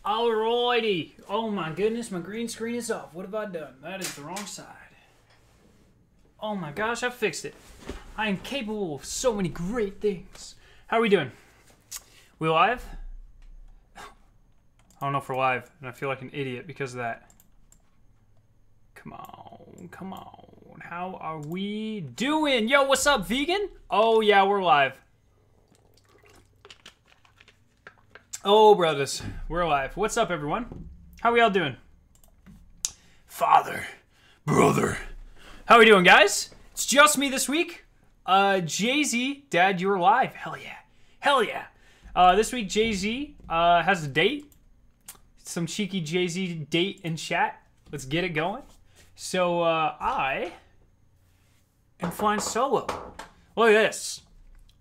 Alrighty. Oh my goodness, my green screen is off. What have I done? That is the wrong side. Oh my gosh, I fixed it. I am capable of so many great things. How are we doing? We live? I don't know if we're live, and I feel like an idiot because of that. Come on, come on. How are we doing? Yo, what's up, vegan? Oh yeah, we're live. Oh, brothers, we're live. What's up, everyone? How we all doing? Father, brother. How we doing, guys? It's just me this week. Jay-Z, Dad, you're live. Hell yeah. Hell yeah. This week, Jay-Z has a date. Some cheeky Jay-Z date in chat. Let's get it going. So, I am flying solo. Look at this.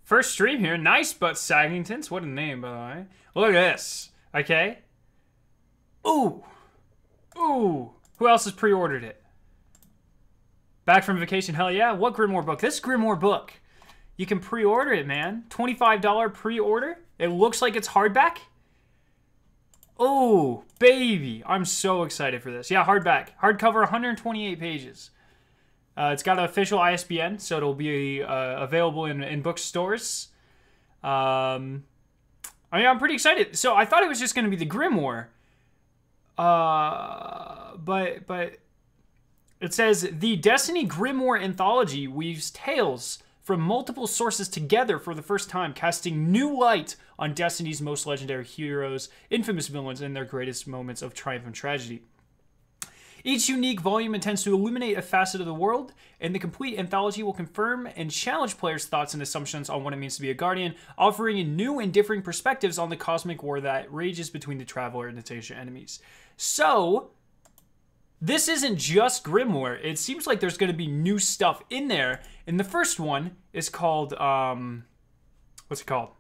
First stream here. Nice Butt Saggingtons. What a name, by the way. Look at this. Okay. Ooh. Ooh. Who else has pre-ordered it? Back from vacation. Hell yeah. What Grimoire book? This Grimoire book. You can pre-order it, man. $25 pre-order. It looks like it's hardback. Oh, baby. I'm so excited for this. Yeah, hardback. Hardcover, 128 pages. It's got an official ISBN, so it'll be available in bookstores. I mean, I'm pretty excited. So I thought it was just going to be the Grimoire. But it says, the Destiny Grimoire anthology weaves tales from multiple sources together for the first time, casting new light on Destiny's most legendary heroes, infamous villains, and their greatest moments of triumph and tragedy. Each unique volume intends to illuminate a facet of the world, and the complete anthology will confirm and challenge players' thoughts and assumptions on what it means to be a Guardian, offering new and differing perspectives on the cosmic war that rages between the Traveler and Natasha enemies. So, this isn't just Grimoire. It seems like there's going to be new stuff in there, and the first one is called, what's it called?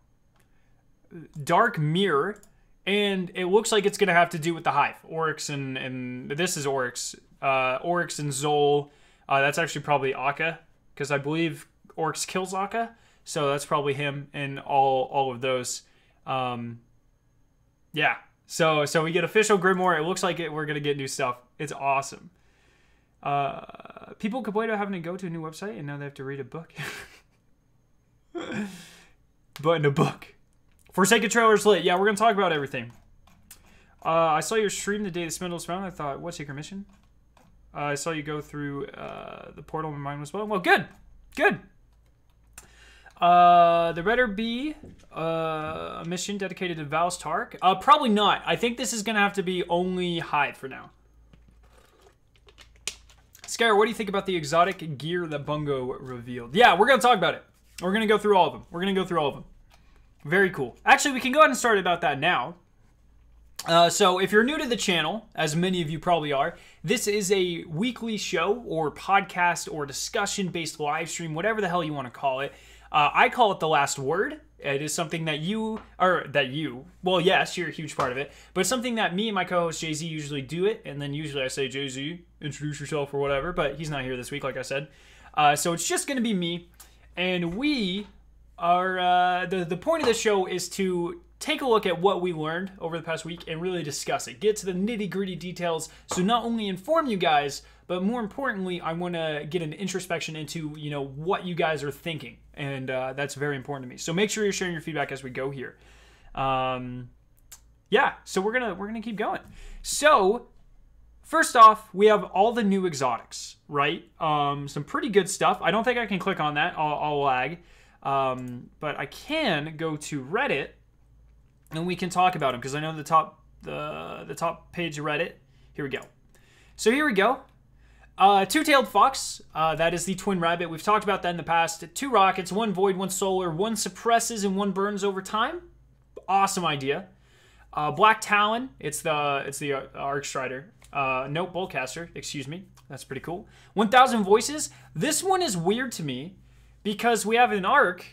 Dark Mirror. And it looks like it's going to have to do with the Hive. Oryx and this is Oryx. Oryx and Zol. That's actually probably Akka. Because I believe Oryx kills Akka. So that's probably him and all of those. Yeah. So we get official Grimoire. It looks like we're going to get new stuff. It's awesome. People complain about having to go to a new website. And now they have to read a book. But in a book. Forsaken Trailer's lit. Yeah, we're going to talk about everything. I saw your stream the day the spindle was found. I thought, what secret mission? I saw you go through the portal and mine was well. Well, good. Good. There better be a mission dedicated to Val's Tark. Probably not. I think this is going to have to be only Hive for now. Skarrow, what do you think about the exotic gear that Bungo revealed? Yeah, we're going to talk about it. We're going to go through all of them. We're going to go through all of them. Very cool. Actually, we can go ahead and start about that now. So if you're new to the channel, as many of you probably are, this is a weekly show or podcast or discussion-based live stream, whatever the hell you want to call it. I call it The Last Word. It is something that well, yes, you're a huge part of it, but it's something that me and my co-host Jay-Z usually do it, and then usually I say, Jay-Z, introduce yourself or whatever, but he's not here this week, like I said. So it's just going to be me, and we are, the point of the show is to take a look at what we learned over the past week and really discuss it. Get to the nitty-gritty details, so not only inform you guys, but more importantly, I want to get an introspection into, you know, what you guys are thinking, and that's very important to me. So make sure you're sharing your feedback as we go here. Yeah, so we're gonna keep going. So first off, we have all the new exotics, right? Some pretty good stuff. I don't think I can click on that. I'll lag. But I can go to Reddit and we can talk about them because I know the top page of Reddit. Here we go. So here we go. Two-tailed fox. That is the twin rabbit. We've talked about that in the past. 2 rockets, 1 void, 1 solar, 1 suppresses and 1 burns over time. Awesome idea. Black Talon. It's the Arc Strider. Nope, Boltcaster. Excuse me. That's pretty cool. 1,000 voices. This one is weird to me, because we have an arc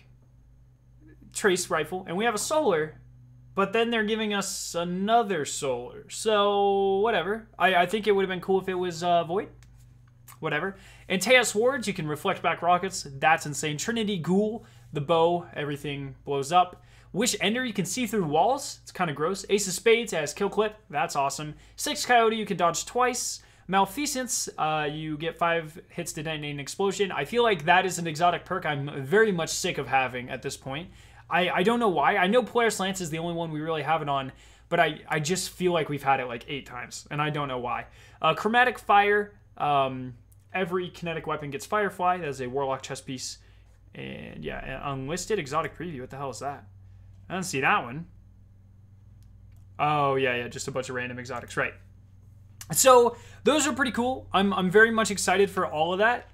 trace rifle and we have a solar, but then they're giving us another solar. So whatever. I think it would have been cool if it was void. Whatever. And Teia Swords, you can reflect back rockets. That's insane. Trinity Ghoul, the bow, everything blows up. Wish Ender, you can see through walls. It's kind of gross. Ace of Spades has Kill Clip. That's awesome. 6 Coyote, you can dodge twice. Maleficence, you get 5 hits to detonate an explosion. I feel like that is an exotic perk I'm very much sick of having at this point. I don't know why. I know Polaris Lance is the only one we really have it on, but I just feel like we've had it like 8 times, and I don't know why. Chromatic Fire, every kinetic weapon gets Firefly. That is a Warlock chest piece. And yeah, Unlisted Exotic Preview. What the hell is that? I don't see that one. Oh, yeah, just a bunch of random exotics, right. So those are pretty cool. I'm very much excited for all of that.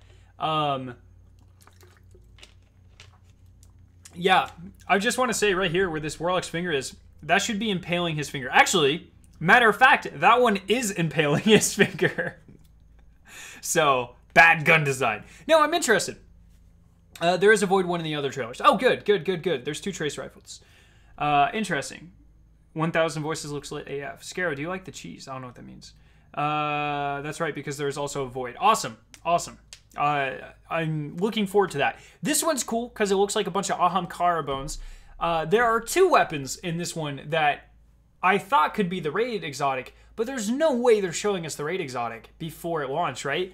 Yeah, I just want to say right here where this Warlock's finger is, that should be impaling his finger. Actually, matter of fact, that one is impaling his finger. So, bad gun design. No, I'm interested. There is a Void one in the other trailers. Oh, good. There's 2 trace rifles. Interesting. 1,000 Voices looks lit AF. Skarrow, do you like the cheese? I don't know what that means. That's right, because there's also a Void. Awesome. I'm looking forward to that. This one's cool because it looks like a bunch of Ahamkara bones. There are 2 weapons in this one that I thought could be the raid exotic, but there's no way they're showing us the raid exotic before it launched, right?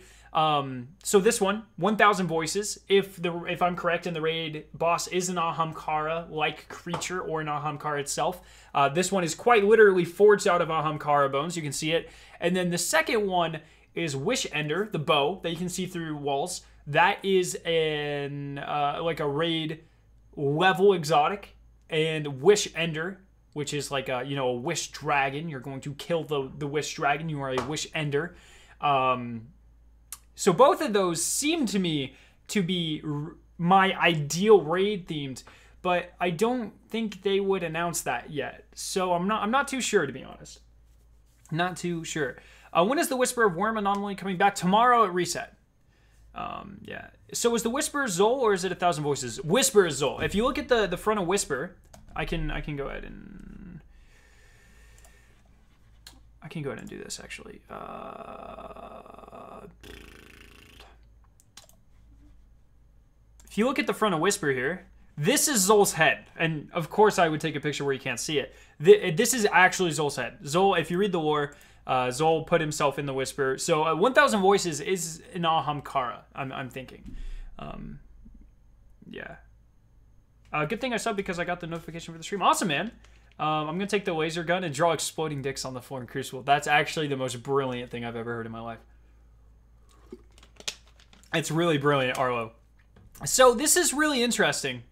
So this one, 1,000 Voices. If I'm correct and the raid boss is an Ahamkara-like creature or an Ahamkara itself, this one is quite literally forged out of Ahamkara bones. You can see it. And then the second one is Wish Ender, the bow that you can see through walls. That is an like a raid level exotic. And Wish Ender, which is like a wish dragon. You're going to kill the wish dragon. You are a Wish Ender. So both of those seem to me to be my ideal raid themed, but I don't think they would announce that yet. So I'm not too sure, to be honest. Not too sure. When is the Whisper of Worm anomaly coming back? Tomorrow at reset. Yeah. So is the Whisper Zol or is it 1,000 Voices? Whisper is Zol. If you look at the front of Whisper, I can go ahead and do this actually. If you look at the front of Whisper here, this is Zol's head. And of course I would take a picture where you can't see it. This is actually Zol's head. Zol, if you read the lore, Zol put himself in the Whisper. So 1,000 Voices is an Ahamkara, I'm thinking. Yeah. Good thing I subbed because I got the notification for the stream. Awesome, man. I'm going to take the laser gun and draw exploding dicks on the floor in Crucible. That's actually the most brilliant thing I've ever heard in my life. It's really brilliant, Arlo. So this is really interesting.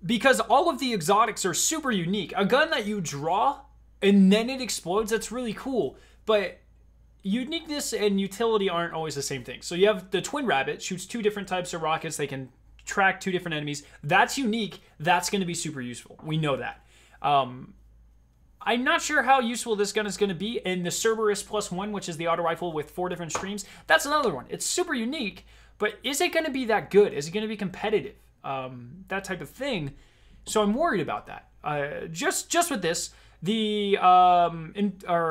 Because all of the exotics are super unique. A gun that you draw and then it explodes, that's really cool. But uniqueness and utility aren't always the same thing. So you have the Twin Rabbit, shoots 2 different types of rockets. They can track 2 different enemies. That's unique. That's going to be super useful. We know that. I'm not sure how useful this gun is going to be. And the Cerberus +1, which is the auto rifle with 4 different streams, that's another one. It's super unique, but is it going to be that good? Is it going to be competitive? That type of thing. So I'm worried about that. Just with this, the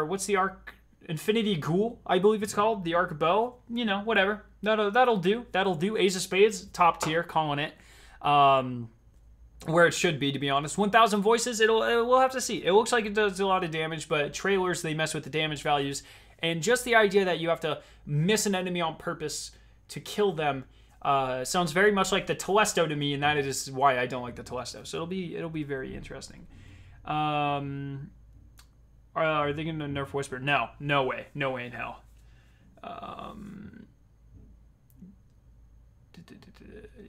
what's the arc? Infinity Ghoul, I believe it's called, the arc bow. Whatever. That'll do. That'll do. Ace of Spades, top tier, calling it. Where it should be, to be honest. 1,000 Voices, we'll have to see. It looks like it does a lot of damage, but trailers, they mess with the damage values. And just the idea that you have to miss an enemy on purpose to kill them sounds very much like the Telesto to me, and that is why I don't like the Telesto. So it'll be very interesting. Are they going to nerf Whisper? No way in hell.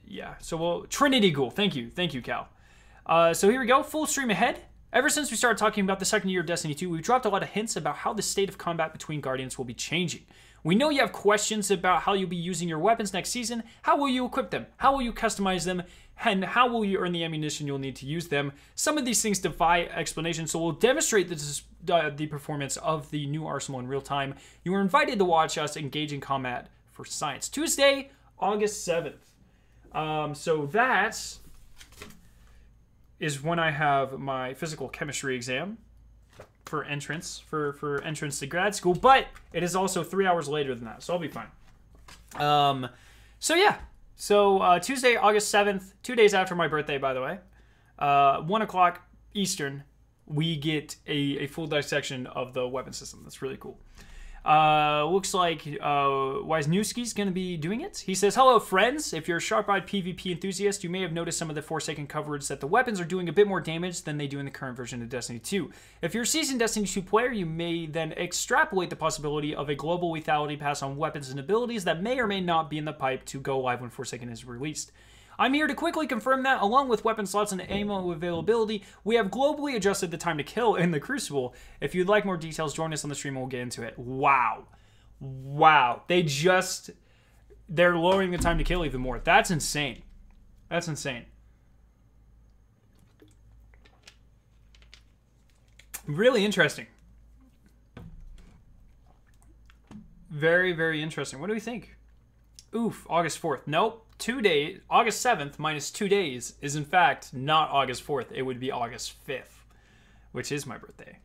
Yeah, so Trinity Ghoul. Thank you, Cal. So here we go, full stream ahead. Ever since we started talking about the second year of Destiny 2, we've dropped a lot of hints about how the state of combat between Guardians will be changing. We know you have questions about how you'll be using your weapons next season. How will you equip them? How will you customize them? And how will you earn the ammunition you'll need to use them? Some of these things defy explanation, so we'll demonstrate the performance of the new arsenal in real time. You are invited to watch us engage in combat for science. Tuesday, August 7th. So that is when I have my physical chemistry exam for entrance, for entrance to grad school, but it is also 3 hours later than that, so I'll be fine. So yeah, so Tuesday, August 7th, 2 days after my birthday, by the way. 1 o'clock Eastern, we get a full dissection of the weapon system. That's really cool. Looks like Wisniewski's going to be doing it. He says, hello, friends. If you're a sharp-eyed PvP enthusiast, you may have noticed some of the Forsaken coverage that the weapons are doing a bit more damage than they do in the current version of Destiny 2. If you're a seasoned Destiny 2 player, you may then extrapolate the possibility of a global lethality pass on weapons and abilities that may or may not be in the pipe to go live when Forsaken is released. I'm here to quickly confirm that, along with weapon slots and ammo availability, we have globally adjusted the time to kill in the Crucible. If you'd like more details, join us on the stream and we'll get into it. Wow. Wow. They're lowering the time to kill even more. That's insane. That's insane. Really interesting. Very, very interesting. What do we think? Oof, August 4th. Nope. 2 days, August 7th minus 2 days is in fact not August 4th. It would be August 5th, which is my birthday.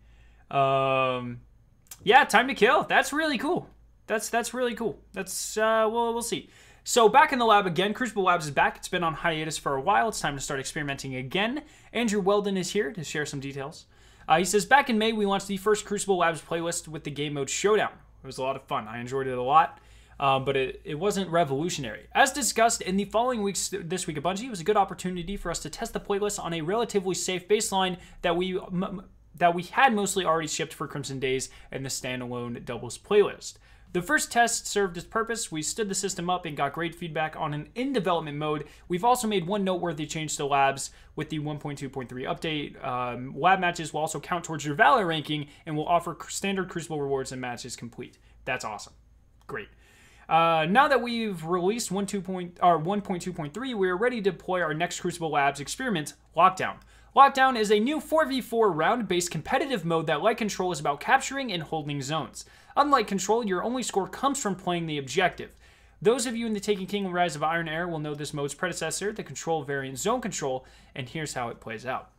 Yeah, time to kill. That's really cool. That's really cool. We'll see. So back in the lab again, Crucible Labs is back. It's been on hiatus for a while. It's time to start experimenting again. Andrew Weldon is here to share some details. He says, back in May, we launched the first Crucible Labs playlist with the game mode Showdown. It was a lot of fun. I enjoyed it a lot. But it wasn't revolutionary. As discussed in the following weeks this week at Bungie, it was a good opportunity for us to test the playlist on a relatively safe baseline that we had mostly already shipped for Crimson Days and the standalone doubles playlist. The first test served its purpose. We stood the system up and got great feedback on an in-development mode. We've also made one noteworthy change to labs with the 1.2.3 update. Lab matches will also count towards your Valor ranking and will offer standard Crucible rewards and matches complete. That's awesome. Great. Now that we've released 1.2.3, we are ready to deploy our next Crucible Labs experiment, Lockdown. Lockdown is a new 4v4 round-based competitive mode that, like Control, is about capturing and holding zones. Unlike Control, your only score comes from playing the objective. Those of you in the Taken King Rise of Iron era will know this mode's predecessor, the Control variant Zone Control, and here's how it plays out.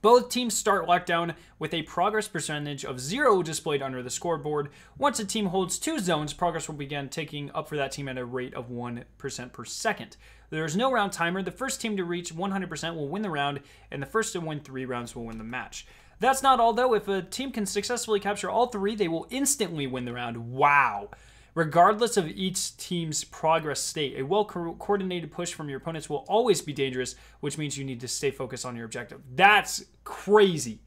Both teams start Lockdown with a progress percentage of 0 displayed under the scoreboard. Once a team holds 2 zones, progress will begin ticking up for that team at a rate of 1% per second. There is no round timer. The first team to reach 100% will win the round, and the first to win 3 rounds will win the match. That's not all, though. If a team can successfully capture all 3, they will instantly win the round. Wow. Regardless of each team's progress state, a well-coordinated push from your opponents will always be dangerous, which means you need to stay focused on your objective. That's crazy.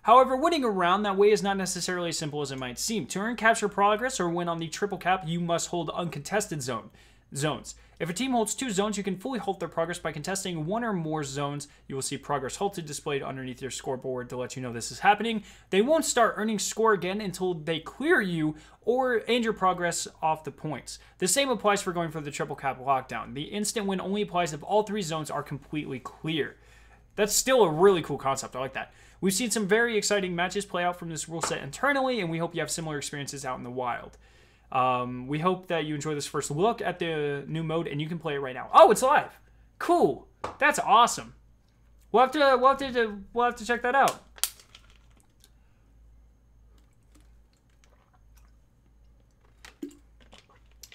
However, winning a round that way is not necessarily as simple as it might seem. To earn capture progress or win on the triple cap, you must hold uncontested zones. If a team holds 2 zones, you can fully halt their progress by contesting 1 or more zones. You will see progress halted displayed underneath your scoreboard to let you know this is happening. They won't start earning score again until they clear you and your progress off the points. The same applies for going for the triple cap Lockdown. The instant win only applies if all 3 zones are completely clear. That's still a really cool concept. I like that. We've seen some very exciting matches play out from this rule set internally, and we hope you have similar experiences out in the wild. We hope that you enjoy this first look at the new mode, and you can play it right now. Oh, it's live. Cool. That's awesome. We'll have to check that out.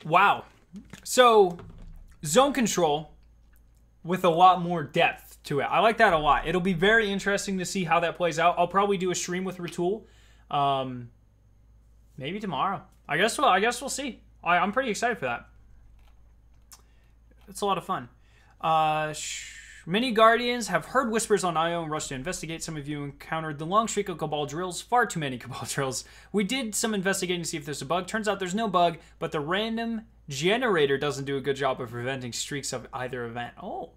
Wow. So, zone control with a lot more depth to it. I like that a lot. It'll be very interesting to see how that plays out. I'll probably do a stream with Ratul. Maybe tomorrow. I guess we'll see. I'm pretty excited for that. It's a lot of fun. Many Guardians have heard whispers on IO and rushed to investigate. Some of you encountered the long streak of Cabal drills. Far too many Cabal drills. We did some investigating to see if there's a bug. Turns out there's no bug, but the random generator doesn't do a good job of preventing streaks of either event. Oh.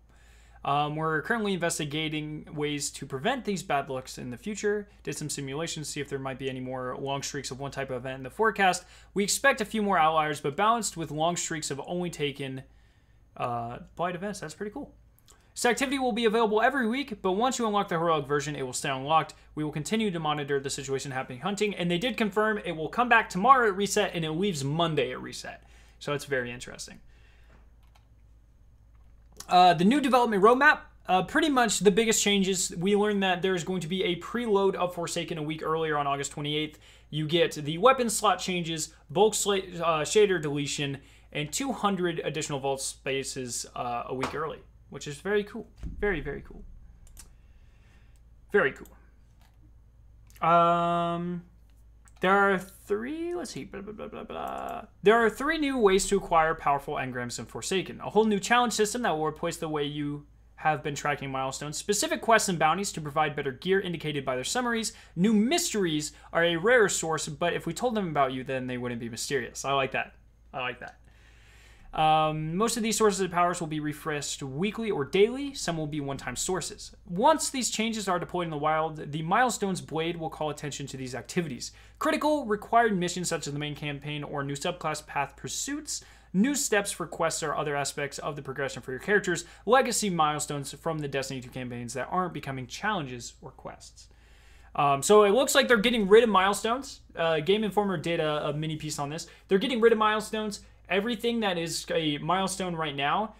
We're currently investigating ways to prevent these bad lucks in the future. Did some simulations to see if there might be any more long streaks of one type of event in the forecast. We expect a few more outliers, but balanced with long streaks of only taken blight events. That's pretty cool. This activity will be available every week, but once you unlock the heroic version, it will stay unlocked. We will continue to monitor the situation happening hunting, and they did confirm it will come back tomorrow at reset, and it leaves Monday at reset. So it's very interesting. The new development roadmap, pretty much the biggest changes. We learned that there is going to be a preload of Forsaken a week earlier on August 28th. You get the weapon slot changes, bulk shader deletion, and 200 additional vault spaces a week early, which is very cool. Very, very cool. Very cool. There are three, let's see, blah, blah, blah, blah, blah. There are 3 new ways to acquire powerful engrams in Forsaken. A whole new challenge system that will replace the way you have been tracking milestones. Specific quests and bounties to provide better gear indicated by their summaries. New mysteries are a rarer source, but if we told them about you, then they wouldn't be mysterious. I like that. I like that. Most of these sources of powers will be refreshed weekly or daily. Some will be one-time sources. Once these changes are deployed in the wild, the milestones blade will call attention to these activities. Critical required missions such as the main campaign or new subclass path pursuits, new steps for quests or other aspects of the progression for your characters, legacy milestones from the Destiny 2 campaigns that aren't becoming challenges or quests. So it looks like they're getting rid of milestones. Game Informer did a mini piece on this. They're getting rid of milestones. Everything that is a milestone right now,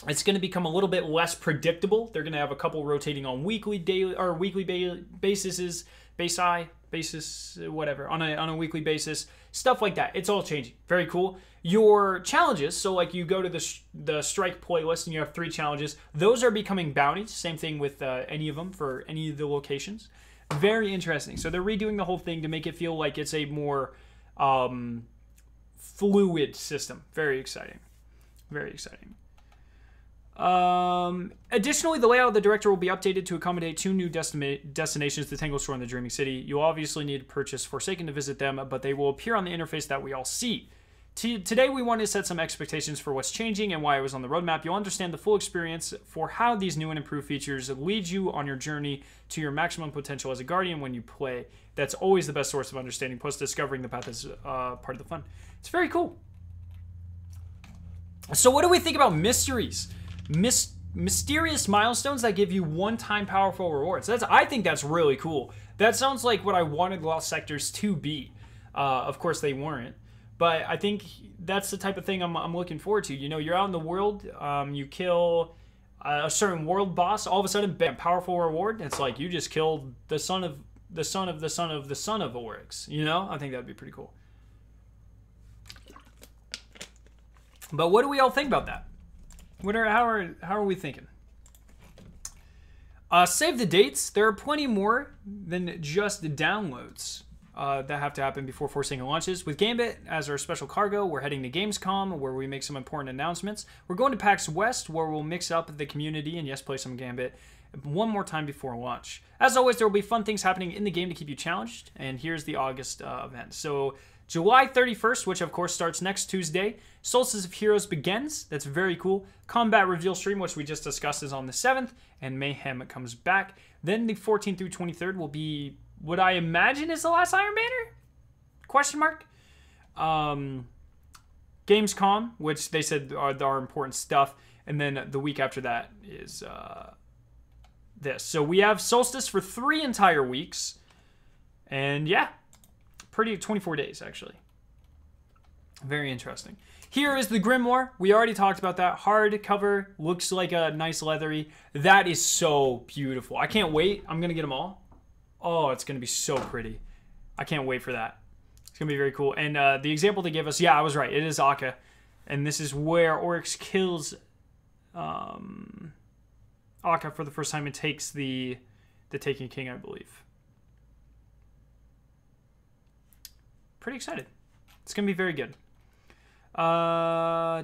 it's going to become a little bit less predictable. They're going to have a couple rotating on weekly, daily, or weekly basis, whatever, on a weekly basis, stuff like that. It's all changing. Very cool. Your challenges, so like you go to the strike playlist and you have 3 challenges. Those are becoming bounties. Same thing with any of them for any of the locations. Very interesting. So they're redoing the whole thing to make it feel like it's a more fluid system. Very exciting. Very exciting. Additionally, the layout of the director will be updated to accommodate 2 new destinations, the Tangle Shore and the Dreaming City. You'll obviously need to purchase Forsaken to visit them, but they will appear on the interface that we all see. Today, we want to set some expectations for what's changing and why it was on the roadmap. You'll understand the full experience for how these new and improved features lead you on your journey to your maximum potential as a Guardian when you play. That's always the best source of understanding, plus discovering the path is part of the fun. It's very cool. So what do we think about mysteries? Mysterious milestones that give you one-time powerful rewards. I think that's really cool. That sounds like what I wanted Lost Sectors to be. Of course, they weren't. But I think that's the type of thing I'm looking forward to. You know, you're out in the world, you kill a certain world boss, all of a sudden, bam, powerful reward. It's like you just killed the son of the son of the son of the son of Oryx. You know, I think that'd be pretty cool. But what do we all think about that? How are we thinking? Save the dates. There are plenty more than just the downloads that have to happen before Forsaken launches. With Gambit as our special cargo, we're heading to Gamescom, where we make some important announcements. We're going to PAX West, where we'll mix up the community and, yes, play some Gambit one more time before launch. As always, there will be fun things happening in the game to keep you challenged, and here's the August event. So July 31st, which of course starts next Tuesday, Solstice of Heroes begins. That's very cool. Combat Reveal Stream, which we just discussed, is on the 7th, and Mayhem comes back. Then the 14th through 23rd will be what I imagine is the last Iron Banner? Question mark? Gamescom, which they said are important stuff, and then the week after that is this. So we have Solstice for 3 entire weeks, and yeah, pretty 24 days actually. Very interesting. Here is the Grimoire. We already talked about that. Hardcover, looks like a nice leathery. That is so beautiful. I can't wait. I'm gonna get them all. Oh, it's gonna be so pretty. I can't wait for that. It's gonna be very cool. And the example they give us, yeah, I was right. It is Akka, and this is where Oryx kills Akka for the first time and takes the Taken King, I believe. Pretty excited. It's gonna be very good. Huh.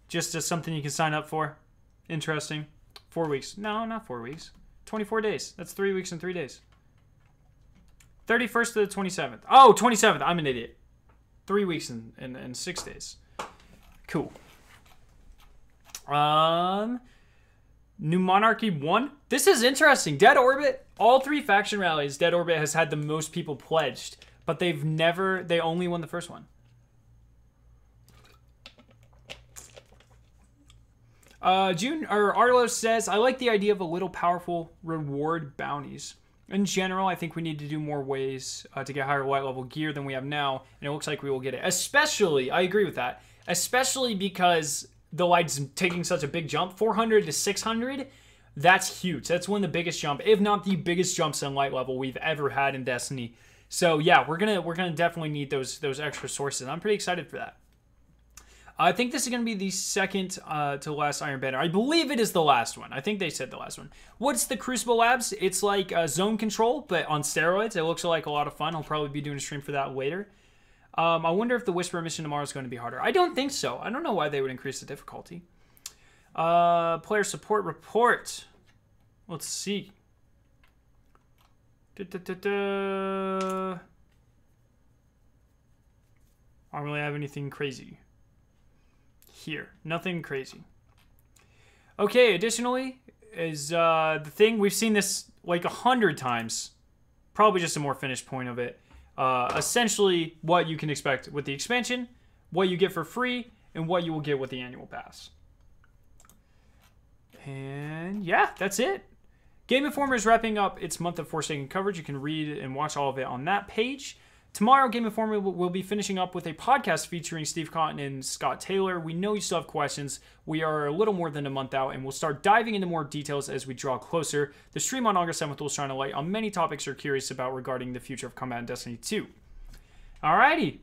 Just as something you can sign up for. Interesting. 4 weeks. No, not 4 weeks. 24 days. That's 3 weeks and 3 days. 31st to the 27th. Oh, 27th. I'm an idiot. 3 weeks and 6 days. Cool. New Monarchy 1. This is interesting. Dead Orbit. All 3 faction rallies, Dead Orbit has had the most people pledged, but they only won the first one. Arlo says, I like the idea of a little powerful reward bounties. In general, I think we need to do more ways to get higher light level gear than we have now, and it looks like we will get it. Especially, I agree with that, especially because the light's taking such a big jump. 400 to 600, that's huge. That's one of the biggest jump, if not the biggest jumps in light level we've ever had in Destiny. So yeah, we're gonna definitely need those extra sources. I'm pretty excited for that. I think this is going to be the second to last Iron Banner. I believe it is the last one. I think they said the last one. What's the Crucible Labs? It's like zone control, but on steroids. It looks like a lot of fun. I'll probably be doing a stream for that later. I wonder if the Whisper mission tomorrow is going to be harder. I don't think so. I don't know why they would increase the difficulty. Player support report. Let's see. I don't really have anything crazy here. Nothing crazy. Okay, additionally is the thing. We've seen this like 100 times. Probably just a more finished point of it. Essentially what you can expect with the expansion, what you get for free, and what you will get with the annual pass. And yeah, that's it. Game Informer is wrapping up its month of Forsaken coverage. You can read and watch all of it on that page. Tomorrow, Game Informer will be finishing up with a podcast featuring Steve Cotton and Scott Taylor. We know you still have questions. We are a little more than a month out, and we'll start diving into more details as we draw closer. The stream on August 7th will shine a light on many topics you're curious about regarding the future of combat in Destiny 2. Alrighty.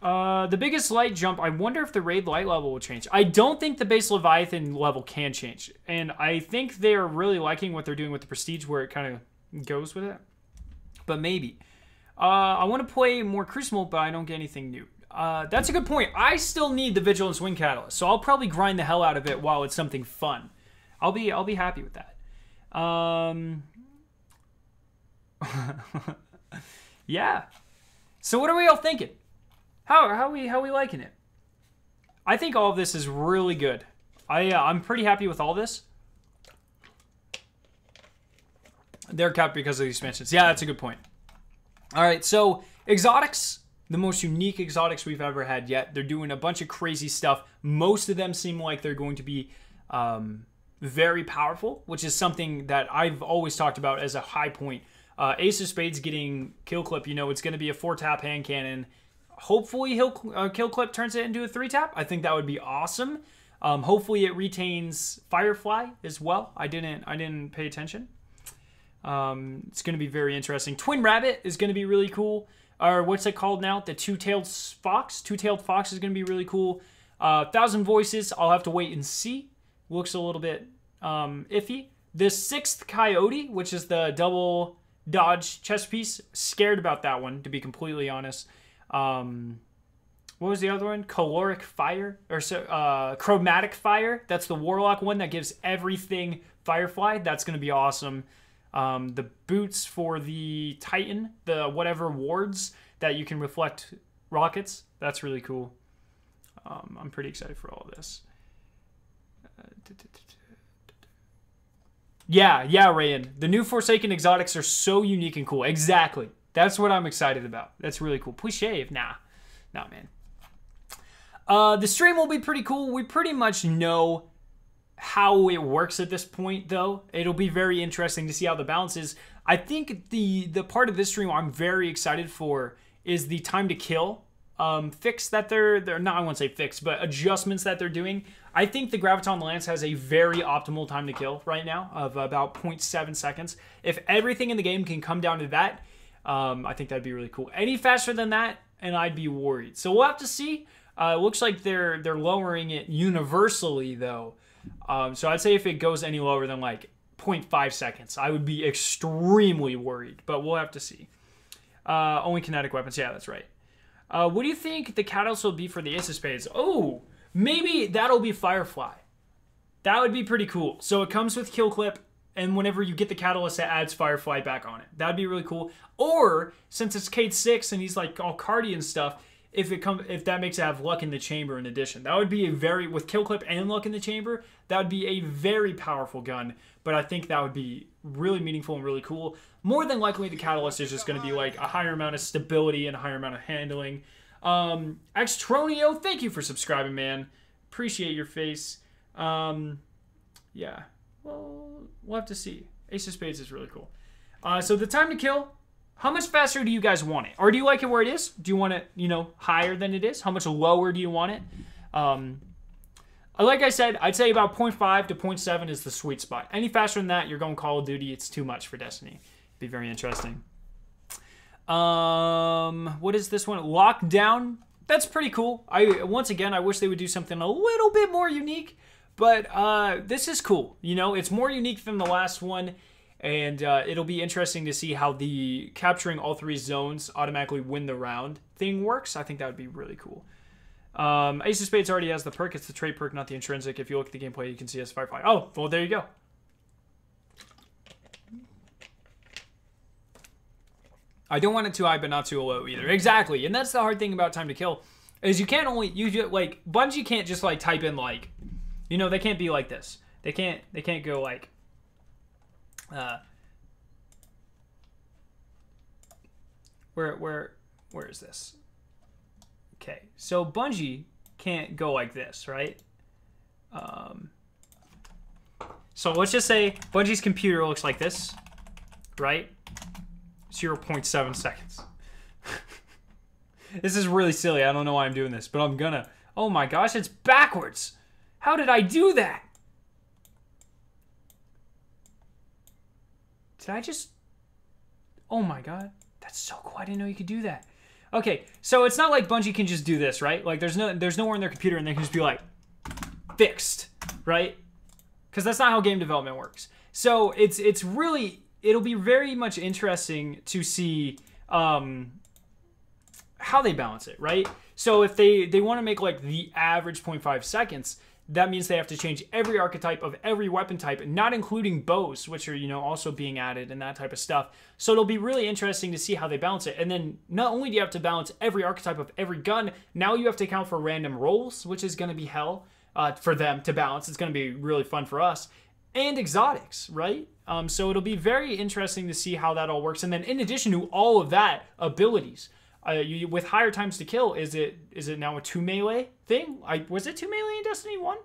The biggest light jump, I wonder if the raid light level will change. I don't think the base Leviathan level can change. And I think they're really liking what they're doing with the Prestige, where it kind of goes with it. But maybe. I want to play more Crucible, but I don't get anything new. That's a good point. I still need the Vigilance Wing Catalyst, so I'll probably grind the hell out of it while it's something fun. I'll be happy with that. Yeah. So what are we all thinking? How are we liking it? I think all of this is really good. I'm pretty happy with all this. They're capped because of the expansions. Yeah, that's a good point. All right, so exotics, the most unique exotics we've ever had yet. They're doing a bunch of crazy stuff. Most of them seem like they're going to be very powerful, which is something that I've always talked about as a high point. Ace of Spades getting Kill Clip, you know, it's going to be a 4-tap hand cannon. Hopefully Kill Clip turns it into a 3-tap. I think that would be awesome. Hopefully it retains Firefly as well. I didn't pay attention. It's going to be very interesting. Twin Rabbit is going to be really cool. Or what's it called now? The Two-Tailed Fox. Two-Tailed Fox is going to be really cool. 1,000 Voices, I'll have to wait and see. Looks a little bit iffy. The 6th Coyote, which is the double dodge chest piece. Scared about that one, to be completely honest. What was the other one? Caloric Fire? Or Chromatic Fire. That's the Warlock one that gives everything Firefly. That's going to be awesome. The boots for the Titan, the whatever wards that you can reflect rockets. That's really cool. I'm pretty excited for all of this. Yeah, Rayan. The new Forsaken exotics are so unique and cool. Exactly. That's what I'm excited about. That's really cool. Please shave. Nah, man. The stream will be pretty cool. We pretty much know how it works at this point, though. It'll be very interesting to see how the balance is. I think the part of this stream I'm very excited for is the time to kill fix that they're not, I won't say fix, but adjustments that they're doing. I think the Graviton Lance has a very optimal time to kill right now of about 0.7 seconds. If everything in the game can come down to that, I think that'd be really cool. Any faster than that, and I'd be worried. So we'll have to see. It looks like they're lowering it universally, though. So I'd say if it goes any lower than like 0.5 seconds, I would be extremely worried. But we'll have to see. Only kinetic weapons. Yeah, that's right. What do you think the catalyst will be for the Ace of Spades? Oh, maybe that'll be Firefly. That would be pretty cool. So it comes with Kill Clip, and whenever you get the catalyst, it adds Firefly back on it. That'd be really cool. Or since it's Cade 6 and he's like all cardy and stuff, if that makes it have Luck in the Chamber in addition, that would be with Kill Clip and Luck in the Chamber, that would be a very powerful gun. But I think that would be really meaningful and really cool. More than likely, the catalyst is just going to be like a higher amount of stability and a higher amount of handling. Xtronio, thank you for subscribing, man. Appreciate your face. Yeah. Well, we'll have to see. Ace of Spades is really cool. So the time to kill, how much faster do you guys want it? Or do you like it where it is? Do you want it, higher than it is? How much lower do you want it? Like I said, I'd say about 0.5 to 0.7 is the sweet spot. Any faster than that, you're going Call of Duty. It's too much for Destiny. Be very interesting. What is this one? Lockdown that's pretty cool. Once again, I wish they would do something a little bit more unique, but this is cool. You know, it's more unique than the last one, and it'll be interesting to see how the capturing all 3 zones automatically win the round thing works. I think that would be really cool. Ace of Spades already has the perk. It's the trait perk, not the intrinsic. If you look at the gameplay, you can see it's Firefly. Oh, well, there you go. I don't want it too high, but not too low either. Exactly, and that's the hard thing about time to kill, is you can't only like Bungie can't just like type in like, you know, they can't be like this. They can't go like, where is this? Okay, so Bungie can't go like this, right? So let's just say Bungie's computer looks like this, right? 0.7 seconds. This is really silly. I don't know why I'm doing this, but I'm gonna. Oh my gosh, it's backwards. How did I do that? Did I just... Oh my god. That's so cool. I didn't know you could do that. Okay, so it's not like Bungie can just do this, right? Like there's nowhere in their computer and they can just be like, fixed, right? Because that's not how game development works. So it's really... It'll be very much interesting to see how they balance it, right? So if they want to make like the average 0.5 seconds, that means they have to change every archetype of every weapon type, not including bows, which are, you know, also being added and that type of stuff. So it'll be really interesting to see how they balance it. And then not only do you have to balance every archetype of every gun, now you have to account for random rolls, which is going to be hell for them to balance. It's going to be really fun for us. And exotics, right? So it'll be very interesting to see how that all works. And then in addition to all of that, abilities. With higher times to kill, is it now a 2 melee thing? Was it 2 melee in Destiny 1?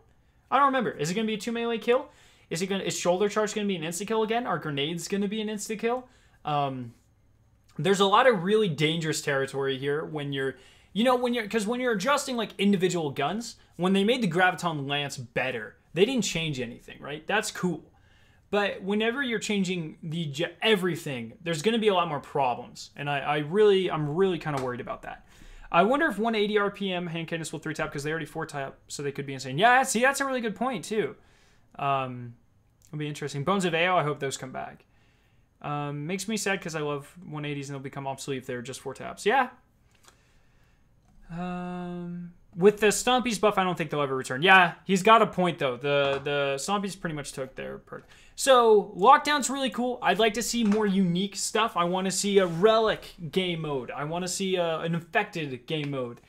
I don't remember. Is it going to be a 2 melee kill? Is shoulder charge going to be an insta kill again? Are grenades going to be an insta kill? There's a lot of really dangerous territory here when you're, because when you're adjusting like individual guns, when they made the Graviton Lance better, they didn't change anything, right? That's cool. But whenever you're changing everything, there's going to be a lot more problems. And I'm really kind of worried about that. I wonder if 180 RPM hand cannons will 3-tap because they already 4-tap, so they could be insane. Yeah, see, that's a really good point, too. It'll be interesting. Bones of AO, I hope those come back. Makes me sad because I love 180s and they'll become obsolete if they're just 4-taps. Yeah. With the Stompies buff, I don't think they'll ever return. Yeah, he's got a point, though. The Stompies pretty much took their perk. So, Lockdown's really cool. I'd like to see more unique stuff. I want to see a Relic game mode. I want to see an Infected game mode.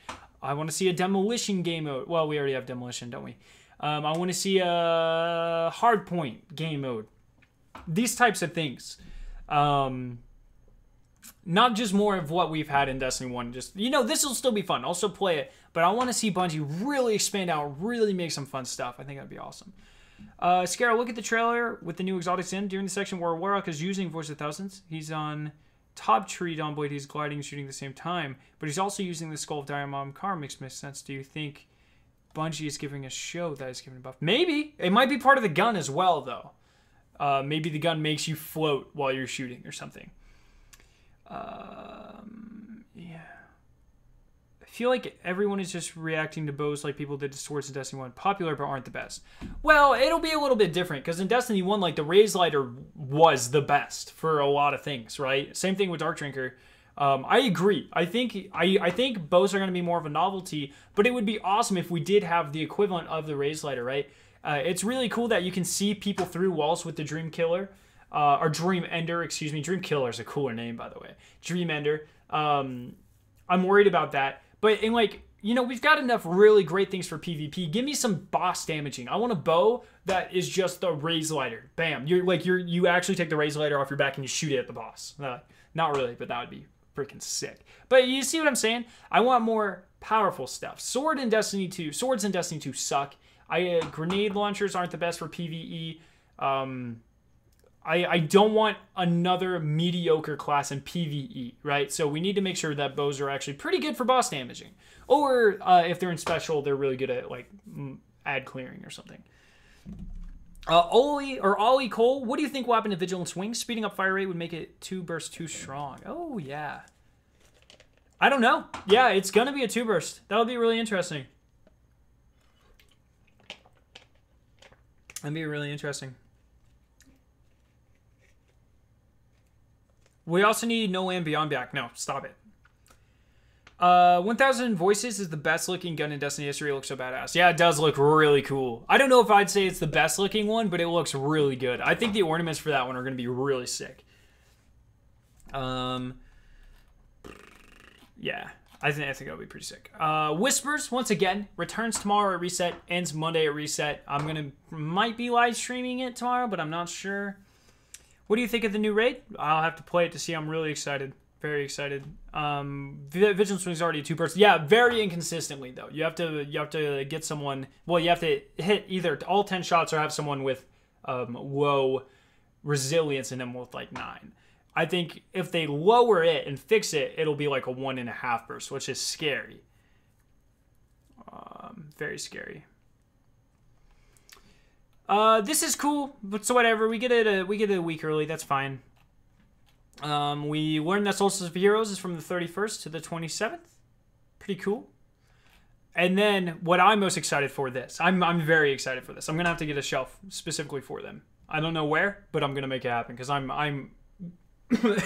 I want to see a Demolition game mode. Well, we already have Demolition, don't we? I want to see a Hardpoint game mode. These types of things. Not just more of what we've had in Destiny 1. Just, this will still be fun. I'll still play it. But I want to see Bungie really expand out, really make some fun stuff. I think that'd be awesome. Skarrow, look at the trailer with the new exotics in. During the section where Warlock is using Voice of Thousands, he's on top tree, Dawnblade, he's gliding and shooting at the same time. But he's also using the Skull of Diamond Car. Makes sense. Do you think Bungie is giving a show that is giving a buff? Maybe. It might be part of the gun as well, though. Maybe the gun makes you float while you're shooting or something. Yeah. I feel like everyone is just reacting to bows like people did to swords in Destiny 1. Popular, but aren't the best. Well, it'll be a little bit different, because in Destiny 1, like, the Raise Lighter was the best for a lot of things, right? Same thing with Dark Drinker. I agree. I think bows are going to be more of a novelty, but it would be awesome if we did have the equivalent of the Raise Lighter, right? It's really cool that you can see people through walls with the Dream Killer. Or Dream Ender, excuse me. Dream Killer is a cooler name, by the way. Dream Ender. I'm worried about that. But we've got enough really great things for PvP. Give me some boss damaging. I want a bow that is just the Raise Lighter. Bam. You actually take the Raise Lighter off your back and you shoot it at the boss. Not really, but that would be freaking sick. But you see what I'm saying? I want more powerful stuff. Swords in Destiny 2 suck. Grenade launchers aren't the best for PvE. I don't want another mediocre class in PvE, right? So we need to make sure that bows are actually pretty good for boss damaging. Or if they're in special, they're really good at ad clearing or something. Ollie Cole, what do you think will happen to Vigilance Wings? Speeding up fire rate would make it 2 bursts too strong. Oh, yeah. I don't know. Yeah, it's going to be a 2-burst. That'll be really interesting. That'd be really interesting. We also need No Land Beyond back. No, stop it. 1000 Voices is the best looking gun in Destiny history. It looks so badass. Yeah, it does look really cool. I don't know if I'd say it's the best looking one, but it looks really good. I think the ornaments for that one are going to be really sick. Yeah, I think it'll be pretty sick. Whispers, once again, returns tomorrow at reset, ends Monday at reset. Might be live streaming it tomorrow, but I'm not sure. What do you think of the new raid? I'll have to play it to see. I'm really excited. Very excited. Vigilance Wing is already a 2-burst. Yeah, very inconsistently though. You have to get someone. Well, you have to hit either all 10 shots or have someone with low resilience and them with like 9. I think if they lower it and fix it, it'll be like a 1.5 burst, which is scary. Very scary. This is cool, but so whatever. We get it a week early. That's fine. We learned that Solstice of Heroes is from the 31st to the 27th. Pretty cool. And then what I'm most excited for this. I'm very excited for this. I'm gonna have to get a shelf specifically for them. I don't know where, but I'm gonna make it happen because I'm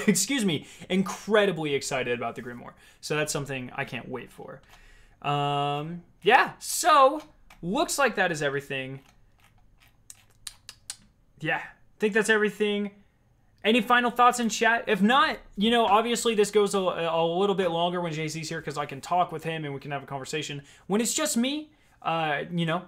excuse me, incredibly excited about the Grimoire. So that's something I can't wait for. Yeah, so looks like that is everything. Yeah, I think that's everything. Any final thoughts in chat? If not, you know, obviously this goes a little bit longer when JC's here because I can talk with him and we can have a conversation. When it's just me, you know,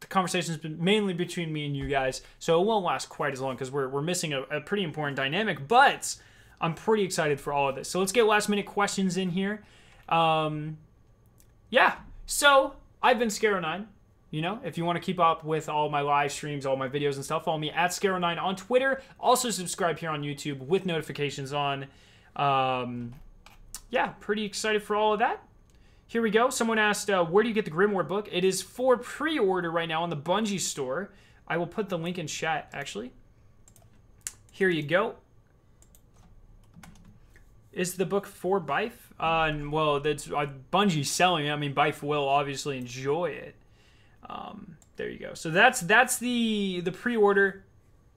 the conversation's been mainly between me and you guys, so it won't last quite as long because we're missing a pretty important dynamic, but I'm pretty excited for all of this. So let's get last minute questions in here. Yeah, so I've been Skarrow9. You know, if you want to keep up with all my live streams, all my videos and stuff, follow me at Skarrow9 on Twitter. Also subscribe here on YouTube with notifications on. Yeah, pretty excited for all of that. Here we go. Someone asked, where do you get the Grimoire book? It is for pre-order right now on the Bungie store. I will put the link in chat, actually. Here you go. Is the book for Bife? Well, that's Bungie selling it. I mean, Bife will obviously enjoy it. There you go. So that's the pre-order.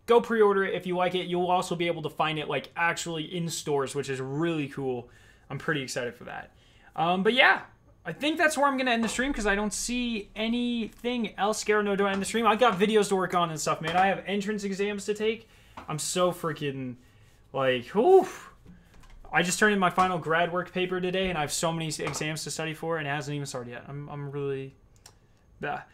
Go pre-order it if you like it. You'll also be able to find it like actually in stores, which is really cool. I'm pretty excited for that. But yeah, I think that's where I'm gonna end the stream because I don't see anything else Skarrow to end the stream. I got videos to work on and stuff, man. I have entrance exams to take. I'm so freaking like, oof. I just turned in my final grad work paper today, and I have so many exams to study for, and it hasn't even started yet. I'm really.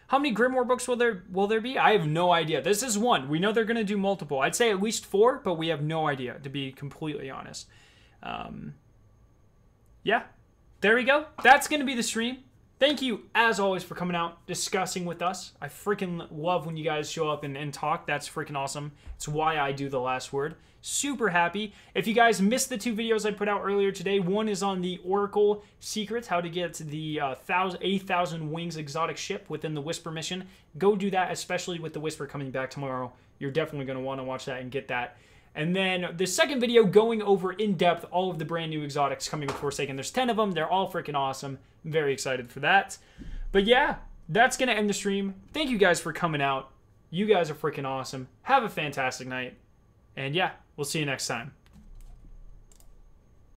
How many Grimoire books will there be? I have no idea. This is one. We know they're going to do multiple. I'd say at least 4, but we have no idea, to be completely honest. Yeah, there we go. That's going to be the stream. Thank you, as always, for coming out, discussing with us. I freaking love when you guys show up and talk. That's freaking awesome. It's why I do the last word. Super happy. If you guys missed the 2 videos I put out earlier today, one is on the Oracle secrets, how to get the 8,000 wings exotic ship within the Whisper mission. Go do that, especially with the Whisper coming back tomorrow. You're definitely going to want to watch that and get that. And then the second video going over in depth all of the brand new exotics coming with Forsaken. There's 10 of them. They're all freaking awesome. I'm very excited for that. But yeah, that's going to end the stream. Thank you guys for coming out. You guys are freaking awesome. Have a fantastic night. And yeah, we'll see you next time.